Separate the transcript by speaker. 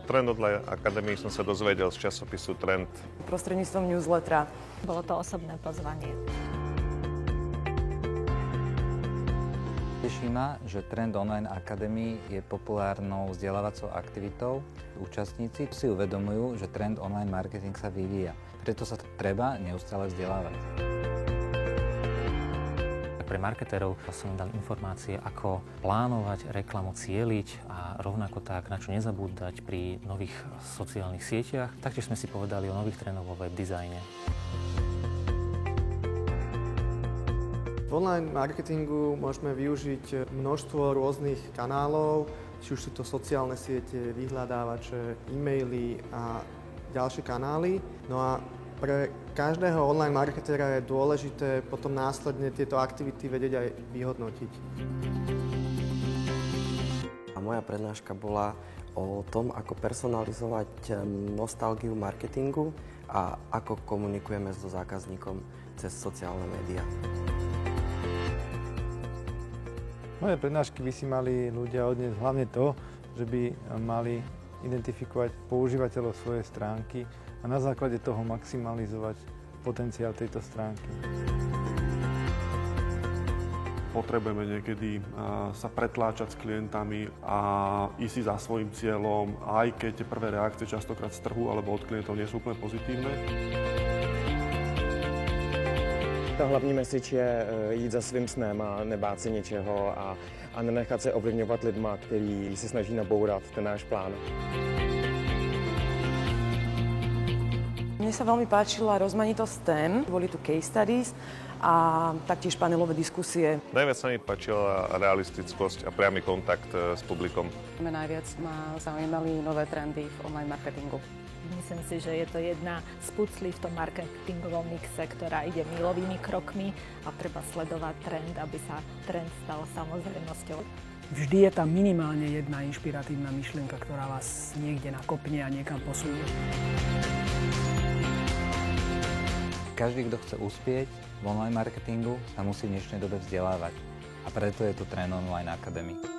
Speaker 1: Trend Online Academy som sa dozvedel z časopisu Trend.
Speaker 2: Prostredníctvom newslettera.
Speaker 3: Bolo to osobné pozvanie.
Speaker 4: Teší ma, že Trend Online Academy je populárnou vzdelávacou aktivitou. Účastníci si uvedomujú, že trend online marketing sa vyvíja. Preto sa treba neustále vzdelávať.
Speaker 5: Pre marketérov som im dal informácie, ako plánovať reklamu, cieliť a rovnako tak, na čo nezabúdať pri nových sociálnych sieťach. Taktiež sme si povedali o nových trendoch vo web dizajne.
Speaker 6: V online marketingu môžeme využiť množstvo rôznych kanálov, či už sú to sociálne siete, vyhľadávače, e-maily a ďalšie kanály. No a pre každého online marketera je dôležité potom následne tieto aktivity vedieť aj vyhodnotiť.
Speaker 7: A moja prednáška bola o tom, ako personalizovať nostalgiu marketingu a ako komunikujeme so zákazníkom cez sociálne médiá.
Speaker 8: Moje prednášky by si mali ľudia odniesť hlavne to, že by mali identifikovať používateľov svojej stránky a na základe toho maximalizovať potenciál tejto stránky.
Speaker 9: Potrebujeme niekedy sa pretláčať s klientami a ísť si za svojím cieľom, aj keď tie prvé reakcie častokrát z trhu alebo od klientov nie sú úplne pozitívne.
Speaker 10: Ta hlavní message je jít za svým snem a nebát se ničeho a nenechat se ovlivňovat lidma, který se snaží nabourat ten náš plán.
Speaker 2: Mne sa veľmi páčila rozmanitosť tém, boli tu case studies a taktiež panelové diskusie.
Speaker 1: Najviac sa mi páčila realistickosť a priamy kontakt s publikom.
Speaker 11: Najviac ma zaujímali nové trendy v online marketingu.
Speaker 3: Myslím si, že je to jedna z puclí v tom marketingovom mixe, ktorá ide milovými krokmi a treba sledovať trend, aby sa trend stal samozrejmosťou.
Speaker 12: Vždy je tam minimálne jedna inšpiratívna myšlienka, ktorá vás niekde nakopne a niekam posunie.
Speaker 4: Každý, kto chce uspieť v online marketingu, sa musí v dnešnej dobe vzdelávať. A preto je tu Trend Online Academy.